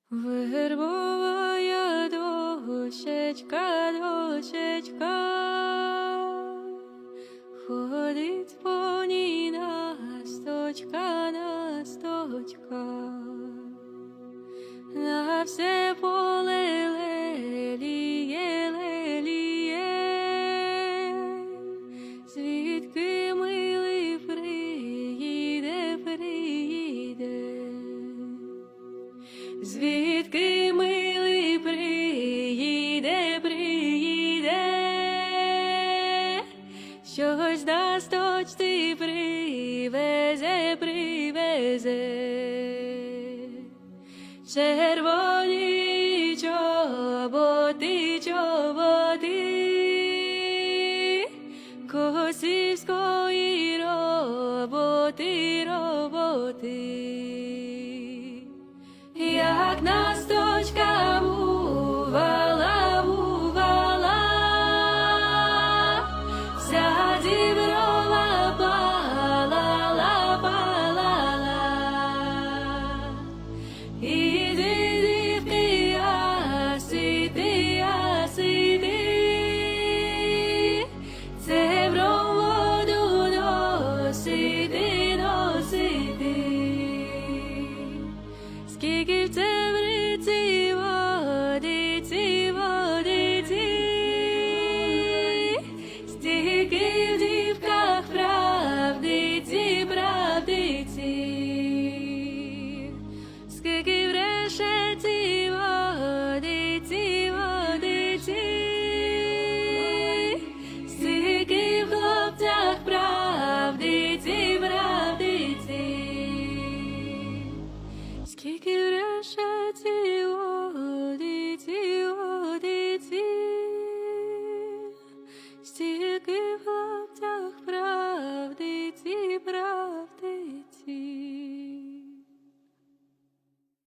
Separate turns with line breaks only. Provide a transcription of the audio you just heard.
Вербовая дощечка, дощечка, ходить по ній насточка, насточка, на все поле леліє, леліє, звідки милий приїде, приїде. Звідки милий приїде, приїде, щось дасть точці привезе, привезе. Червоні чоботи, чоботи, косівської роботи, роботи. Як насточка бувала, бувала, вся діброва палала, палала. Іди, дівки, ясити, ясити, це воду носити, носити. Скільки в це